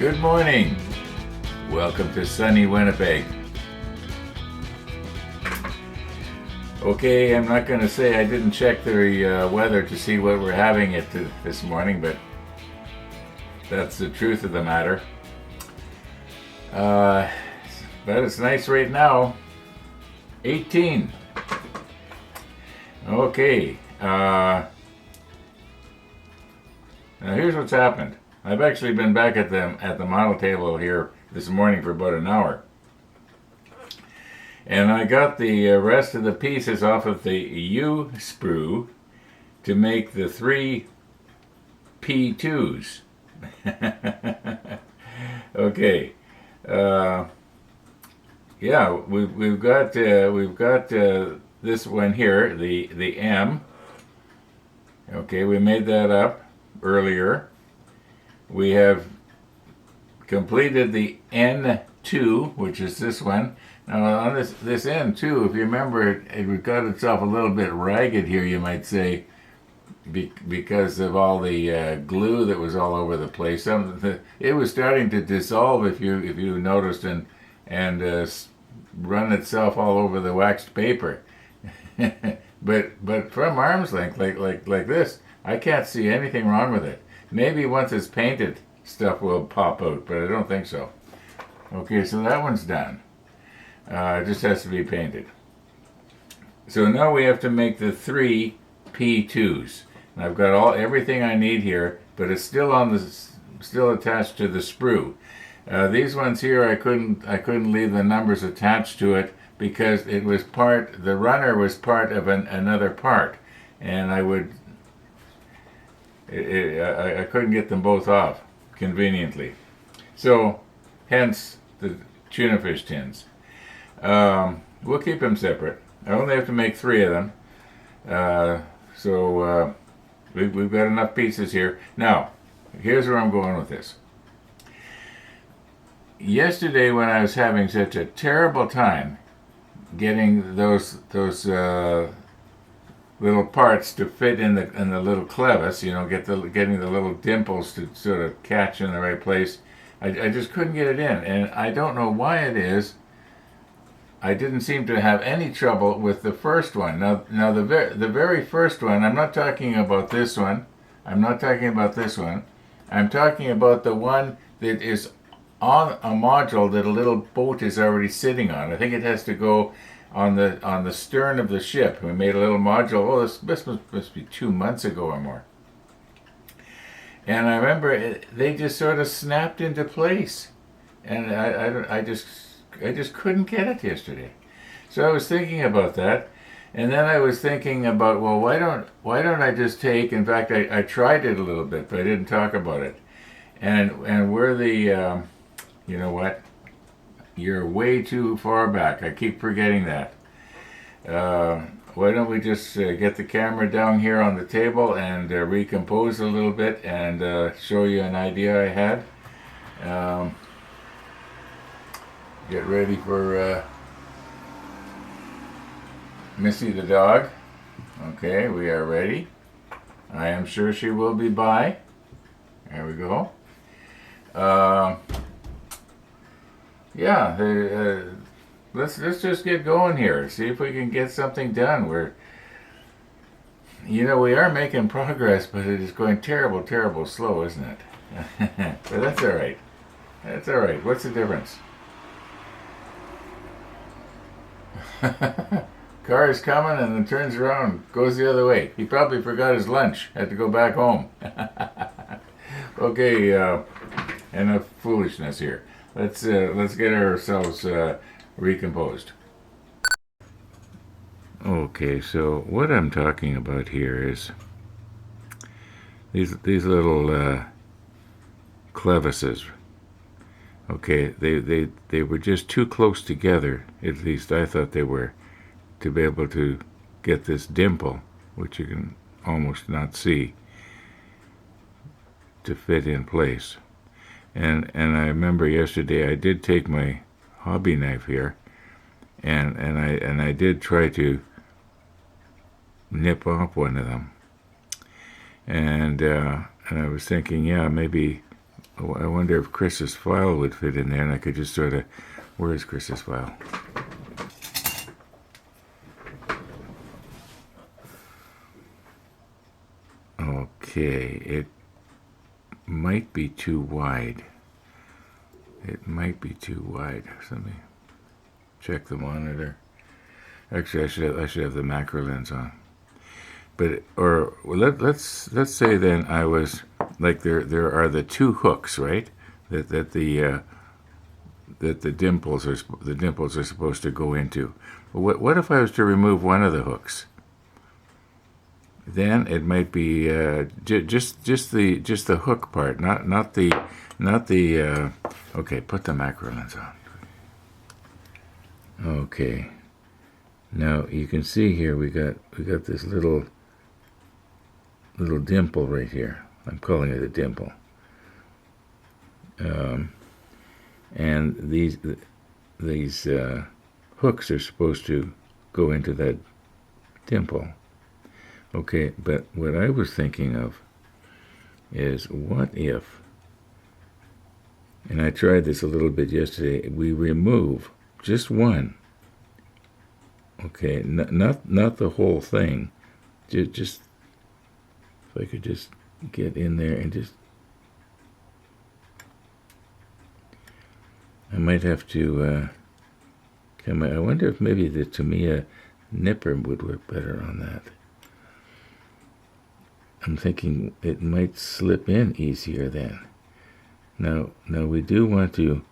Good morning. Welcome to sunny Winnipeg. Okay, I'm not going to say I didn't check the weather to see what we're having it this morning, but that's the truth of the matter. But it's nice right now. 18. Okay. Now here's what's happened. I've actually been back at the model table here this morning for about an hour. And I got the rest of the pieces off of the U sprue to make the 3 P2s. Okay. Yeah, we've got this one here, the M. Okay, we made that up earlier. We have completed the N2, which is this one. Now on this N2, if you remember, it got itself a little bit ragged here, you might say, because of all the glue that was all over the place. It was starting to dissolve, if you noticed, and run itself all over the waxed paper. but from arm's length, like this, I can't see anything wrong with it. Maybe once it's painted, stuff will pop out, but I don't think so. Okay, so that one's done. It just has to be painted. So now we have to make the 3 P2s. And I've got everything I need here, but it's still still attached to the sprue. These ones here, I couldn't leave the numbers attached to it because the runner was part of another part, and I couldn't get them both off conveniently. So, hence the tuna fish tins. We'll keep them separate. I only have to make 3 of them. We've got enough pieces here. Now, here's where I'm going with this. Yesterday, when I was having such a terrible time getting those little parts to fit in the little clevis, getting the little dimples to sort of catch in the right place, I just couldn't get it in, and I don't know why it is. I didn't seem to have any trouble with the first one. Now the very first one, I'm not talking about this one. I'm talking about the one that is on a module that a little boat is already sitting on. I think it has to go on the stern of the ship. We made a little module. Oh, this must be 2 months ago or more. And I remember they just sort of snapped into place, and I just couldn't get it yesterday. So I was thinking about that, and then I was thinking about, well, why don't I just take? In fact, I tried it a little bit, but I didn't talk about it. And we're the you know what? You're way too far back. I keep forgetting that. Why don't we just get the camera down here on the table and recompose a little bit and show you an idea I had. Get ready for Missy the dog. Okay, we are ready. I am sure she will be by. There we go. Yeah, let's just get going here. See if we can get something done. We are making progress, but it is going terrible slow, isn't it? But that's all right. That's all right. What's the difference? Car is coming and then turns around, goes the other way. He probably forgot his lunch. Had to go back home. Okay, enough foolishness here. Let's get ourselves recomposed. Okay, so what I'm talking about here is these little clevises. Okay, they were just too close together. At least I thought they were, to be able to get this dimple, which you can almost not see, to fit in place. And I remember yesterday I did take my hobby knife here, and I did try to nip off one of them. And I was thinking, yeah, maybe I wonder if Chris's file would fit in there, and I could just sort of, where is Chris's file? Okay, it might be too wide. It might be too wide. So let me check the monitor. Actually, I should have the macro lens on. But let's say then I was like there are the two hooks, right? That the dimples are supposed to go into. What if I was to remove one of the hooks? Then it might be just the hook part, not the okay. Put the macro lens on. Okay. Now you can see here we got this little dimple right here. I'm calling it a dimple. And these hooks are supposed to go into that dimple. Okay, but what I was thinking of is what if, and I tried this a little bit yesterday, we remove just one. Okay, not the whole thing. Just if I could just get in there and just, I might have to come. I wonder if maybe the Tamiya nipper would work better on that. I'm thinking it might slip in easier then. Now we do want to,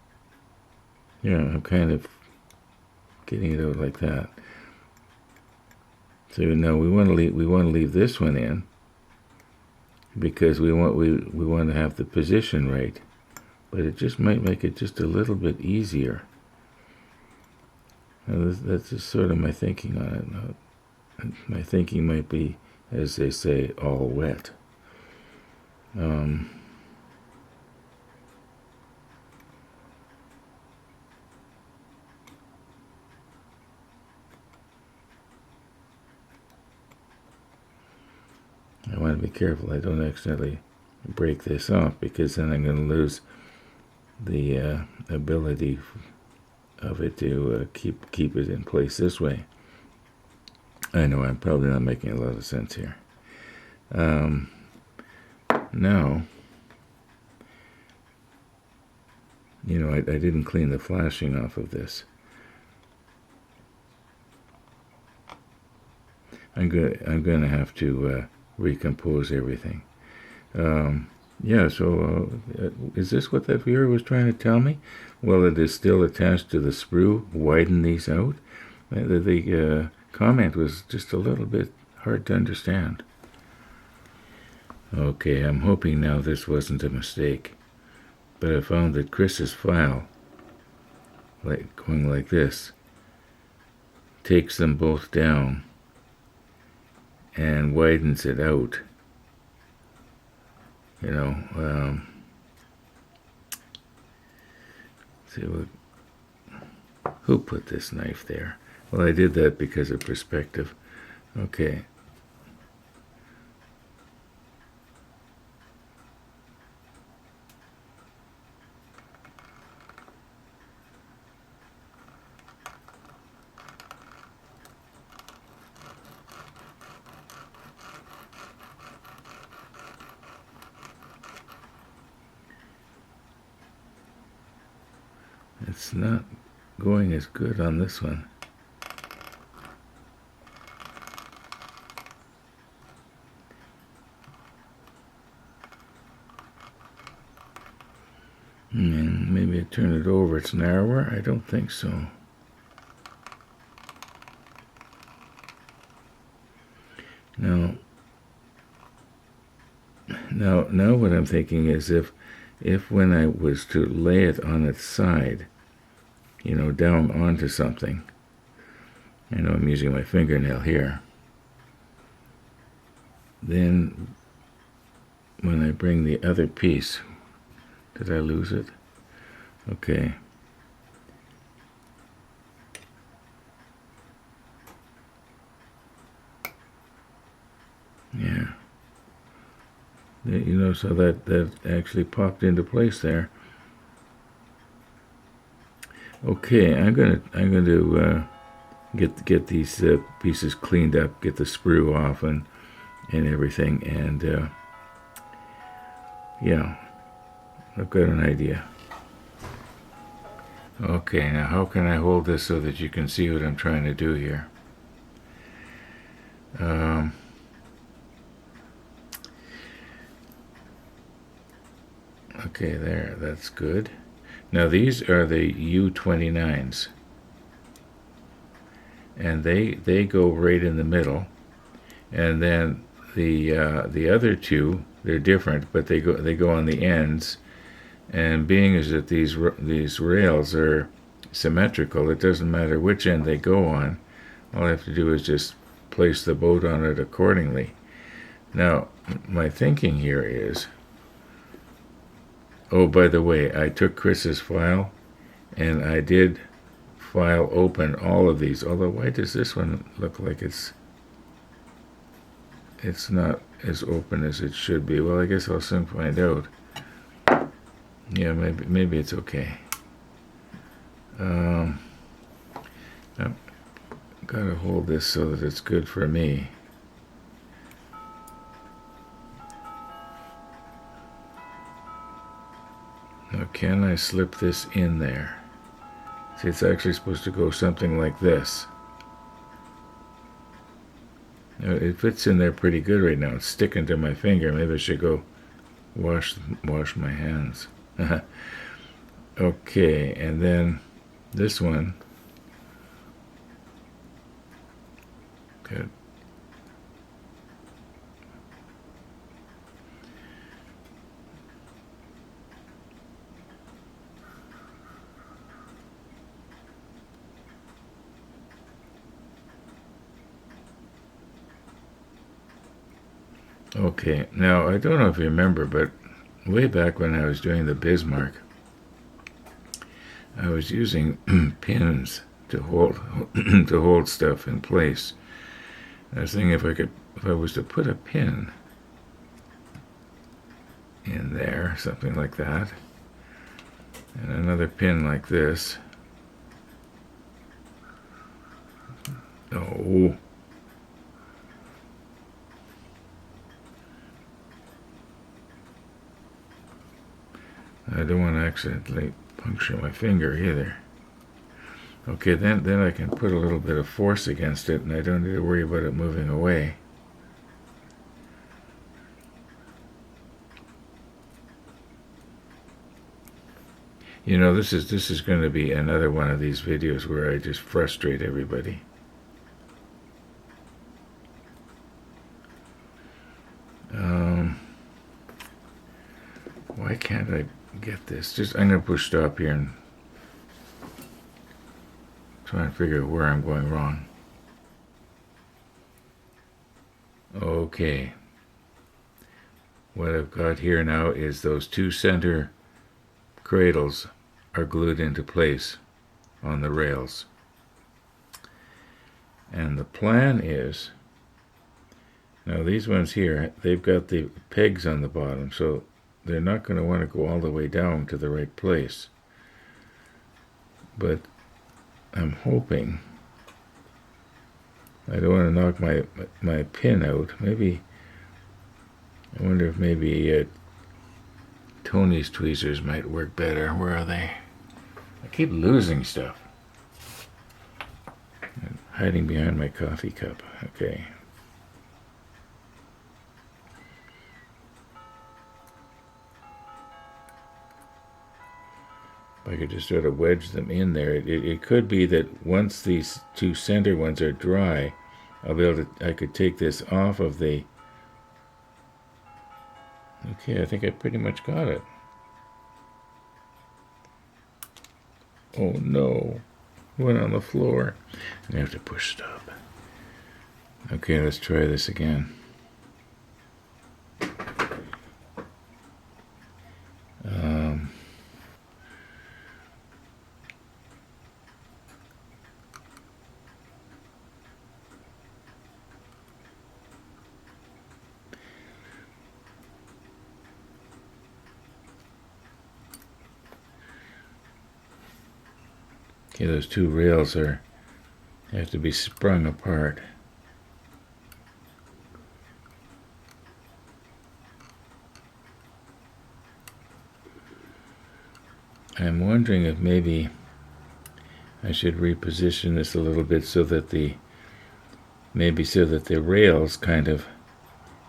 I'm kind of getting it out like that. So now we want to leave this one in because we want to have the position right, but it just might make it just a little bit easier. Now that's just sort of my thinking on it. My thinking might be, as they say, all wet. I want to be careful I don't accidentally break this off, because then I'm going to lose the ability of it to keep it in place this way. I know I'm probably not making a lot of sense here. Now, I didn't clean the flashing off of this. I'm going to have to recompose everything. So is this what that viewer was trying to tell me? Well, it is still attached to the sprue. Widen these out. The comment was just a little bit hard to understand. Okay, I'm hoping now this wasn't a mistake. But I found that Chris's file, going like this, takes them both down and widens it out. Who put this knife there? Well, I did that because of perspective. Okay. It's not going as good on this one. And maybe I turn it over, it's narrower? I don't think so. Now what I'm thinking is if when I was to lay it on its side, down onto something, I know I'm using my fingernail here, then when I bring the other piece, did I lose it? Okay. Yeah. You know, so that actually popped into place there. Okay, I'm going to get these pieces cleaned up, get the sprue off and everything, and yeah, I've got an idea. Okay, now how can I hold this so that you can see what I'm trying to do here? Okay, there, that's good. Now these are the U29s, and they go right in the middle, and then the other two, they're different, but they go on the ends. And being as that these rails are symmetrical, it doesn't matter which end they go on. All I have to do is just place the boat on it accordingly. Now, my thinking here is, oh, by the way, I took Chris's file and I did file open all of these. Although, why does this one look like it's not as open as it should be? Well, I guess I'll soon find out. Yeah, maybe it's okay. I've got to hold this so that it's good for me. Now, can I slip this in there? See, it's actually supposed to go something like this. Now, it fits in there pretty good right now. It's sticking to my finger. Maybe I should go wash my hands. Okay, and then this one. Good. Okay, now I don't know if you remember, but way back when I was doing the Bismarck, I was using pins to hold stuff in place. I was thinking if I was to put a pin in there, something like that, and another pin like this. Oh. I don't want to accidentally puncture my finger either. Okay, then I can put a little bit of force against it, and I don't need to worry about it moving away. You know, this is going to be another one of these videos where I just frustrate everybody. Why can't I get this? I'm going to push stop here and try and figure out where I'm going wrong. Okay. What I've got here now is those two center cradles are glued into place on the rails. And the plan is, now these ones here, they've got the pegs on the bottom, so they're not going to want to go all the way down to the right place. But I'm hoping, I don't want to knock my pin out. Maybe, I wonder if maybe Tony's tweezers might work better. Where are they? I keep losing stuff. I'm hiding behind my coffee cup. Okay. If I could just sort of wedge them in there. It could be that once these two center ones are dry, I could take this off of the. Okay, I think I pretty much got it. Oh no, went on the floor. I have to push stop. Okay, let's try this again. Okay, those two rails have to be sprung apart. I'm wondering if maybe I should reposition this a little bit so that the rails kind of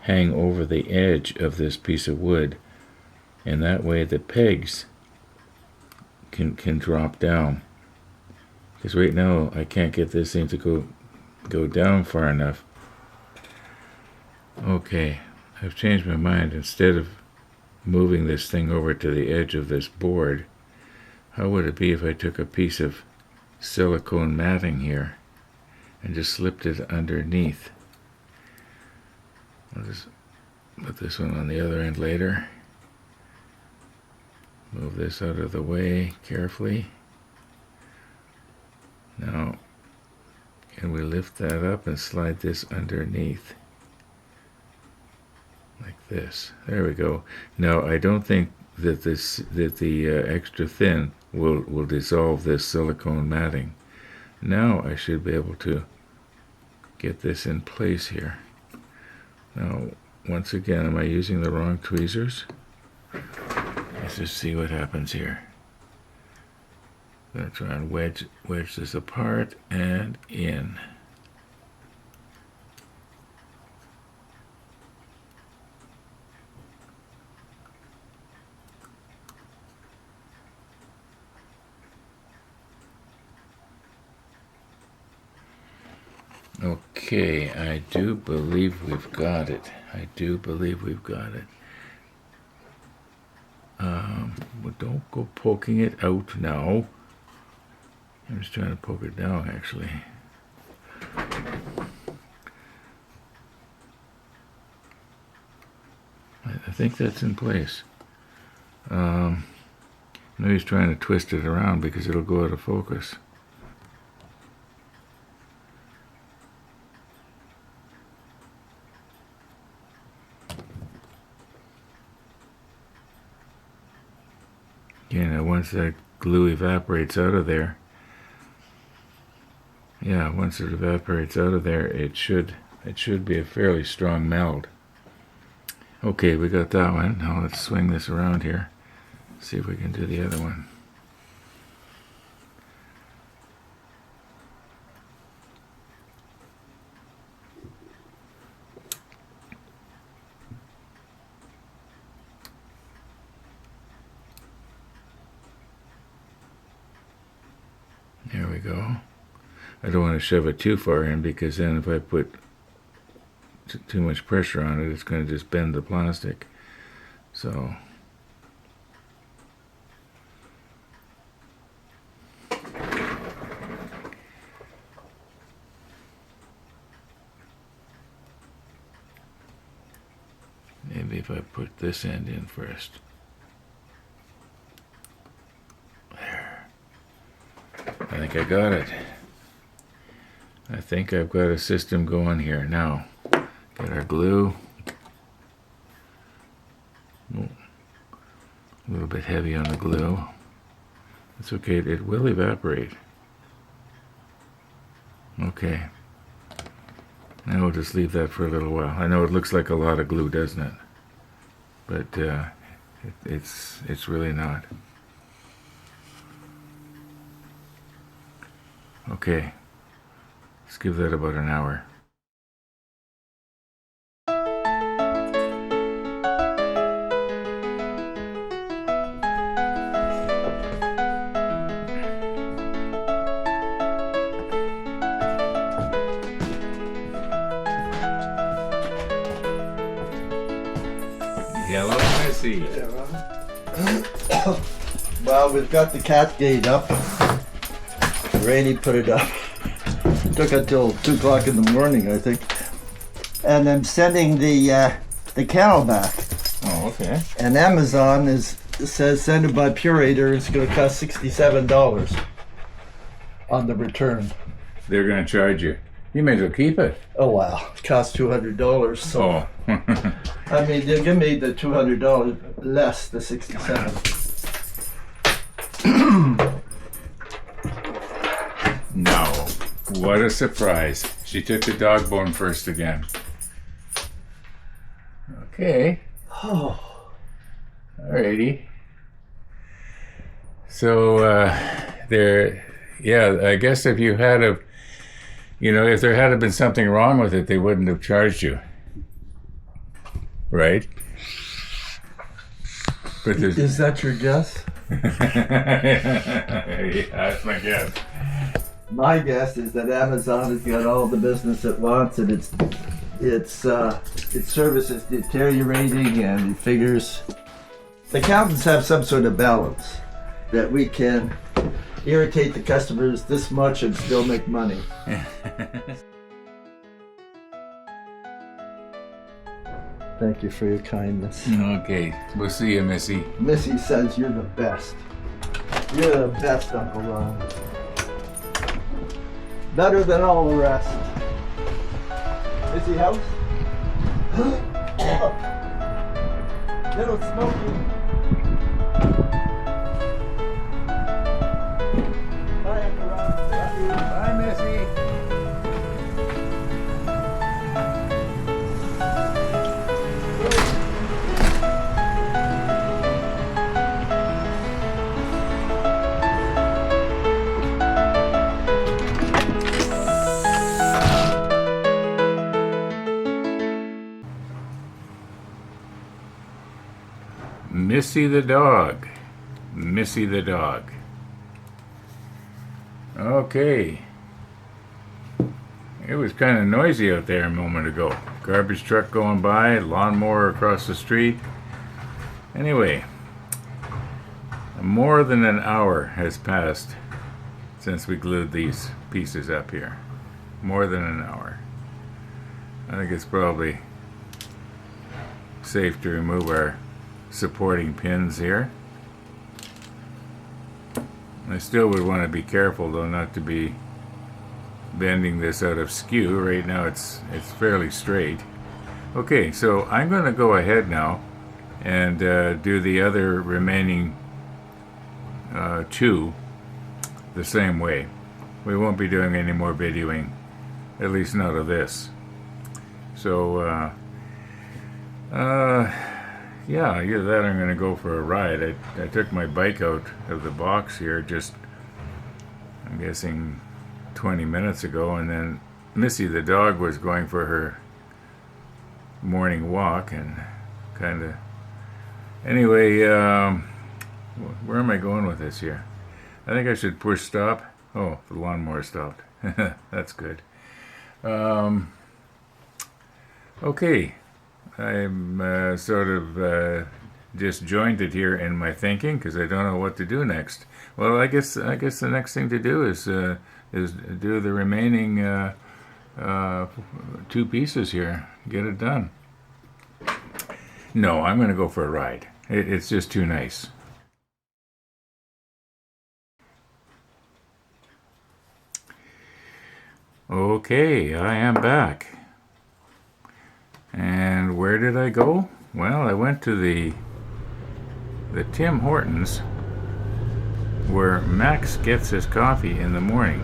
hang over the edge of this piece of wood, and that way the pegs can drop down. Because right now I can't get this thing to go down far enough. Okay, I've changed my mind. Instead of moving this thing over to the edge of this board, how would it be if I took a piece of silicone matting here and just slipped it underneath? I'll just put this one on the other end later. Move this out of the way carefully. Now, can we lift that up and slide this underneath? Like this. There we go. Now, I don't think that the extra thin will dissolve this silicone matting. Now I should be able to get this in place here. Now, once again, am I using the wrong tweezers? Let's just see what happens here. I'm going to try and wedge this apart and in. Okay, I do believe we've got it. But don't go poking it out now. I'm just trying to poke it down, actually. I think that's in place. I know he's trying to twist it around because it'll go out of focus. Yeah, now once that glue evaporates out of there, once it evaporates out of there, it should be a fairly strong meld. Okay, we got that one. Now let's swing this around here. See if we can do the other one. There we go. I don't want to shove it too far in because then if I put too much pressure on it, it's going to just bend the plastic. So maybe if I put this end in first. There. I think I got it. I think I've got a system going here. Now, get our glue. Oh, a little bit heavy on the glue. It's okay, it will evaporate. Okay. Now we'll just leave that for a little while. I know it looks like a lot of glue, doesn't it? But it's really not. Okay. Let's give that about an hour. Yellow, I see. Well, we've got the cat gate up. Rainey put it up. It took until 2 o'clock in the morning, I think. And I'm sending the kennel back. Oh, okay. And Amazon says send it by Purator. It's going to cost $67 on the return. They're going to charge you. You may as well keep it. Oh wow, it costs $200. So Oh. I mean, they'll give me the $200 less the $67. What a surprise. She took the dog bone first again. Okay. Oh, Alrighty. So, I guess if you had a, if there had been something wrong with it, they wouldn't have charged you. Right? But there's... is that your guess? Yeah, that's my guess. My guess is that Amazon has got all the business it wants, and it services deteriorating, and it figures the accountants have some sort of balance that we can irritate the customers this much and still make money. Thank you for your kindness. Okay, we'll see you, Missy. Missy says you're the best. You're the best, Uncle Ron. Better than all the rest. Missy House? Little Smoky. Bye, Uncle Ron. Love you. Bye, Missy. Missy the dog. Missy the dog. Okay. It was kind of noisy out there a moment ago. Garbage truck going by, lawnmower across the street. Anyway, more than an hour has passed since we glued these pieces up here. More than an hour. I think it's probably safe to remove our supporting pins here. I still would want to be careful though not to be bending this out of skew. Right now it's fairly straight. Okay, so I'm going to go ahead now and do the other remaining two the same way. We won't be doing any more videoing, at least not of this. So yeah, either that or I'm going to go for a ride. I took my bike out of the box here just, I'm guessing, 20 minutes ago, and then Missy the dog was going for her morning walk, and kind of... Anyway, where am I going with this here? I think I should push stop. Oh, the lawnmower stopped. That's good. Okay. I'm sort of disjointed here in my thinking because I don't know what to do next. Well, I guess the next thing to do is do the remaining two pieces here. Get it done. No, I'm going to go for a ride. It's just too nice. Okay, I am back. And where did I go? Well, I went to the Tim Hortons where Max gets his coffee in the morning.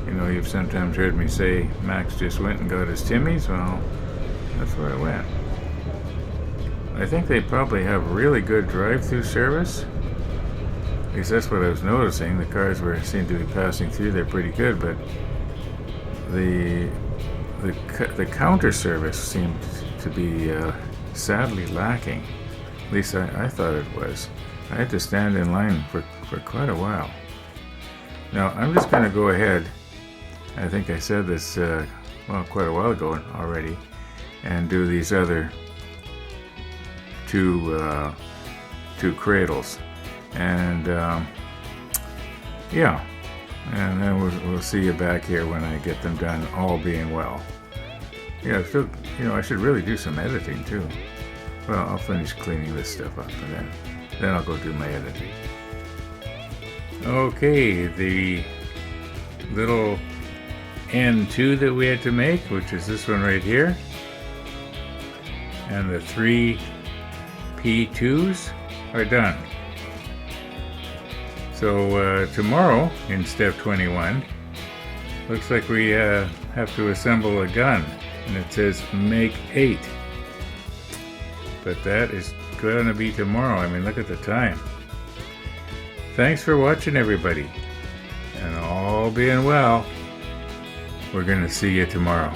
You know, you've sometimes heard me say Max just went and got his Timmy's. Well, that's where I went. I think they probably have really good drive-through service. At least that's what I was noticing. The cars seemed to be passing through there pretty good, but the counter service seemed to be sadly lacking. At least I thought it was. I had to stand in line for quite a while. Now I'm just going to go ahead. I think I said this quite a while ago already, and do these other two cradles, and yeah, and then we'll see you back here when I get them done, all being well. Yeah, still, I should really do some editing too. Well, I'll finish cleaning this stuff up, and then I'll go do my editing. Okay, the little N2 that we had to make, which is this one right here, and the 3 P2s are done. So tomorrow, in step 21, Looks like we have to assemble a gun, and it says make 8. But that is going to be tomorrow. I mean, look at the time. Thanks for watching, everybody. And all being well, we're going to see you tomorrow.